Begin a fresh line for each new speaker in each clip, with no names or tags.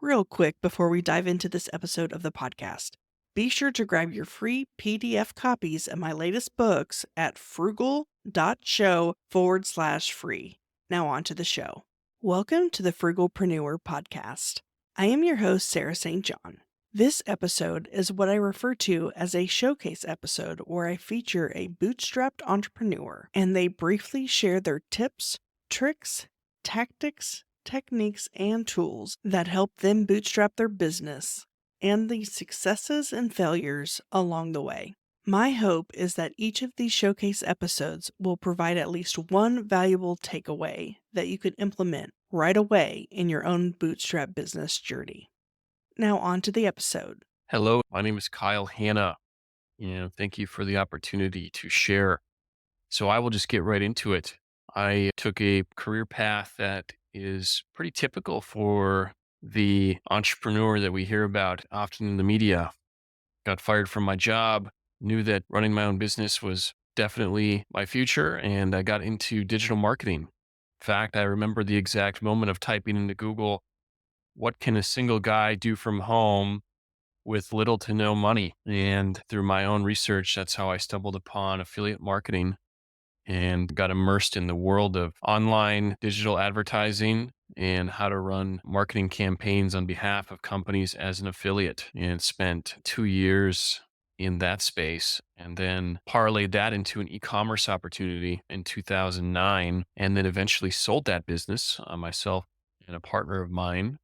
Real quick before we dive into this episode of the podcast, be sure to grab your free PDF copies of my latest books at frugal.show/free. Now on to the show. Welcome to the Frugalpreneur podcast. I am your host, Sarah St. John. This episode is what I refer to as a showcase episode where I feature a bootstrapped entrepreneur and they briefly share their tips, tricks, tactics, techniques, and tools that help them bootstrap their business and the successes and failures along the way. My hope is that each of these showcase episodes will provide at least one valuable takeaway that you could implement right away in your own bootstrap business journey. Now on to the episode.
Hello, my name is Kyle Hanna, and thank you for the opportunity to share. So I will just get right into it. I took a career path that is pretty typical for the entrepreneur that we hear about often in the media. Got fired from my job, knew that running my own business was definitely my future, and I got into digital marketing. In fact, I remember the exact moment of typing into Google, what can a single guy do from home with little to no money? And through my own research, that's how I stumbled upon affiliate marketing and got immersed in the world of online digital advertising and how to run marketing campaigns on behalf of companies as an affiliate, and spent 2 years in that space, and then parlayed that into an e-commerce opportunity in 2009, and then eventually sold that business, myself and a partner of mine.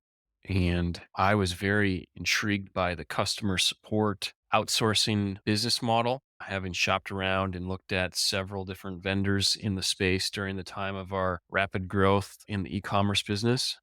And I was very intrigued by the customer support outsourcing business model, having shopped around and looked at several different vendors in the space during the time of our rapid growth in the e-commerce business,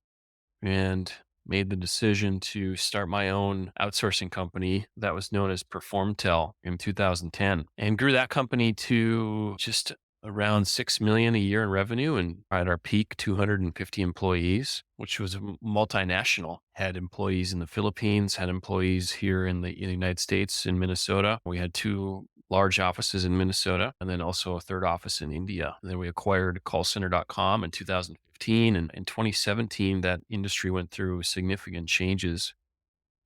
and made the decision to start my own outsourcing company that was known as Performtel in 2010, and grew that company to just around 6 million a year in revenue, and at our peak 250 employees, which was a multinational. Had employees in the Philippines, had employees here in the United States, in Minnesota. We had two large offices in Minnesota, and then also a third office in India. And then we acquired callcenter.com in 2015, and in 2017 that industry went through significant changes.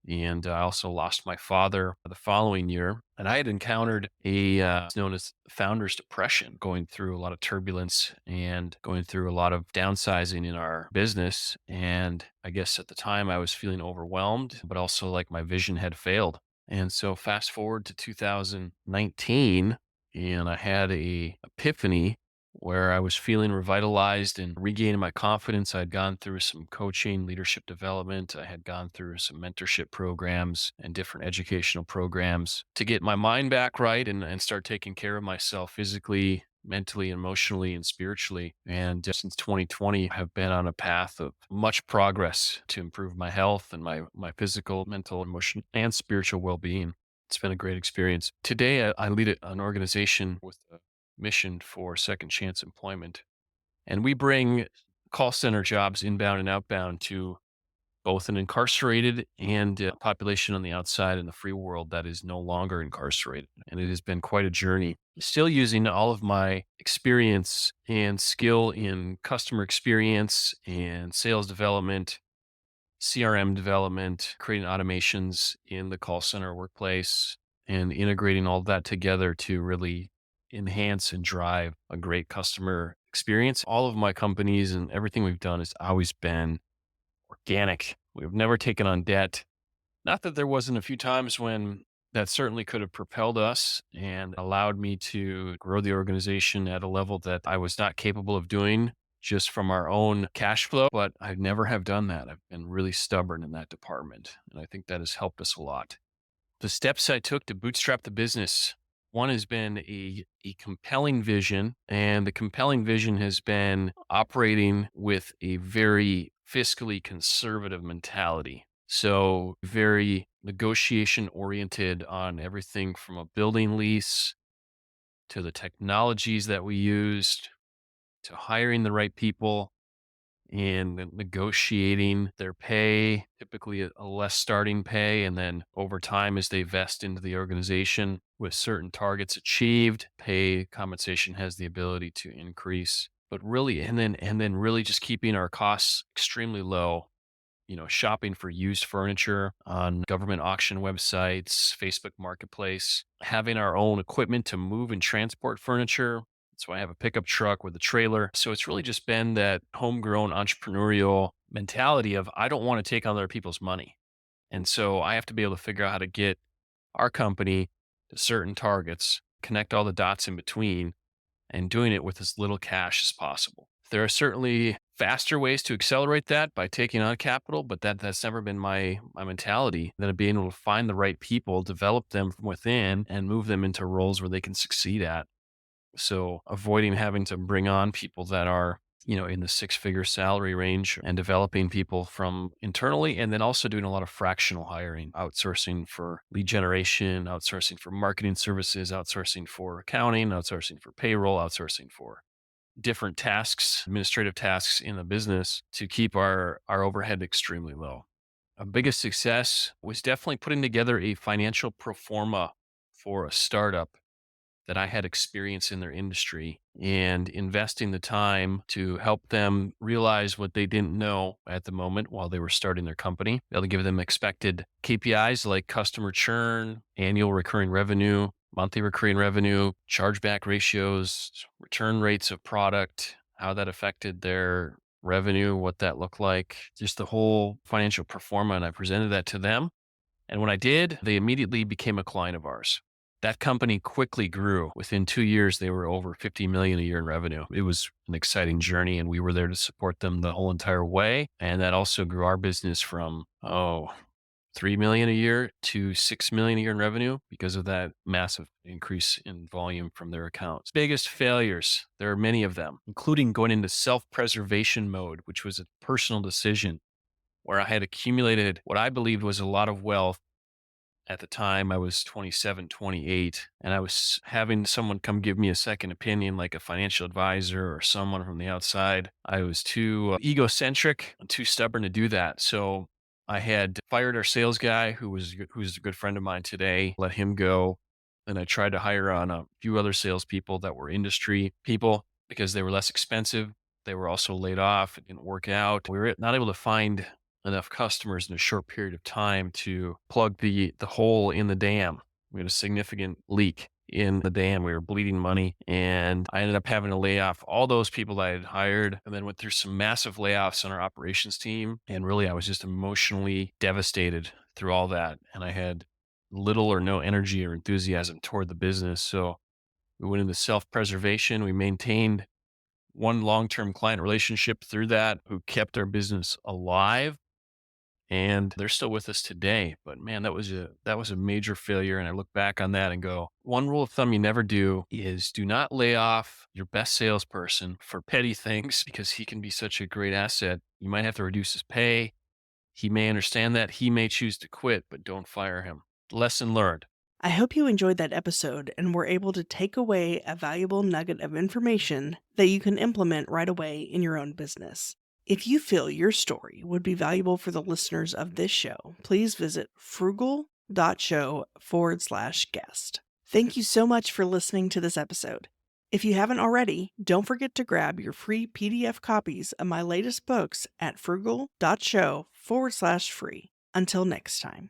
And I also lost my father the following year. And I had encountered it's known as founder's depression, going through a lot of turbulence and going through a lot of downsizing in our business. And I guess at the time I was feeling overwhelmed, but also like my vision had failed. And so fast forward to 2019, and I had a epiphany where I was feeling revitalized and regaining my confidence. I'd gone through some coaching, leadership development. I had gone through some mentorship programs and different educational programs to get my mind back right, and start taking care of myself physically, mentally, emotionally, and spiritually. And since 2020, have been on a path of much progress to improve my health and my physical, mental, emotional, and spiritual well-being. It's been a great experience. Today, I lead an organization with a mission for second chance employment. And we bring call center jobs inbound and outbound to both an incarcerated and a population on the outside in the free world that is no longer incarcerated. And it has been quite a journey. Still using all of my experience and skill in customer experience and sales development, CRM development, creating automations in the call center workplace, and integrating all that together to really enhance and drive a great customer experience. All of my companies and everything we've done has always been organic. We've never taken on debt. Not that there wasn't a few times when that certainly could have propelled us and allowed me to grow the organization at a level that I was not capable of doing just from our own cash flow, but I never have done that. I've been really stubborn in that department, and I think that has helped us a lot. The steps I took to bootstrap the business, one has been a compelling vision, and the compelling vision has been operating with a very fiscally conservative mentality. So very negotiation oriented on everything from a building lease to the technologies that we used to hiring the right people and then negotiating their pay, typically a less starting pay. And then over time, as they vest into the organization with certain targets achieved, pay compensation has the ability to increase. But really, and then really just keeping our costs extremely low shopping for used furniture on government auction websites, Facebook Marketplace, having our own equipment to move and transport furniture. So I have a pickup truck with a trailer. So it's really just been that homegrown entrepreneurial mentality of I don't want to take on other people's money. And so I have to be able to figure out how to get our company to certain targets, connect all the dots in between, and doing it with as little cash as possible. There are certainly faster ways to accelerate that by taking on capital, but that's never been my mentality. That of being able to find the right people, develop them from within, and move them into roles where they can succeed at. So avoiding having to bring on people that are, in the six-figure salary range and developing people from internally, and then also doing a lot of fractional hiring, outsourcing for lead generation, outsourcing for marketing services, outsourcing for accounting, outsourcing for payroll, outsourcing for different tasks, administrative tasks in the business to keep our overhead extremely low. A biggest success was definitely putting together a financial pro forma for a startup that I had experience in their industry and investing the time to help them realize what they didn't know at the moment while they were starting their company. Be able to give them expected KPIs like customer churn, annual recurring revenue, monthly recurring revenue, chargeback ratios, return rates of product, how that affected their revenue, what that looked like, just the whole financial pro forma. And I presented that to them. And when I did, they immediately became a client of ours. That company quickly grew. Within 2 years, they were over 50 million a year in revenue. It was an exciting journey and we were there to support them the whole entire way. And that also grew our business from, 3 million a year to 6 million a year in revenue because of that massive increase in volume from their accounts. Biggest failures, there are many of them, including going into self-preservation mode, which was a personal decision where I had accumulated what I believed was a lot of wealth. At the time, I was 27, 28, and I was having someone come give me a second opinion, like a financial advisor or someone from the outside. I was too egocentric and too stubborn to do that. So I had fired our sales guy, who's a good friend of mine today, let him go. And I tried to hire on a few other salespeople that were industry people because they were less expensive. They were also laid off. It didn't work out. We were not able to find enough customers in a short period of time to plug the hole in the dam. We had a significant leak in the dam. We were bleeding money, and I ended up having to lay off all those people I had hired, and then went through some massive layoffs on our operations team. And really, I was just emotionally devastated through all that, and I had little or no energy or enthusiasm toward the business. So we went into self-preservation. We maintained one long-term client relationship through that who kept our business alive, and they're still with us today. But man, that was a major failure. And I look back on that and go, one rule of thumb you never do is do not lay off your best salesperson for petty things because he can be such a great asset. You might have to reduce his pay. He may understand that. He may choose to quit, but don't fire him. Lesson learned.
I hope you enjoyed that episode and were able to take away a valuable nugget of information that you can implement right away in your own business. If you feel your story would be valuable for the listeners of this show, please visit frugal.show/guest. Thank you so much for listening to this episode. If you haven't already, don't forget to grab your free PDF copies of my latest books at frugal.show/free. Until next time.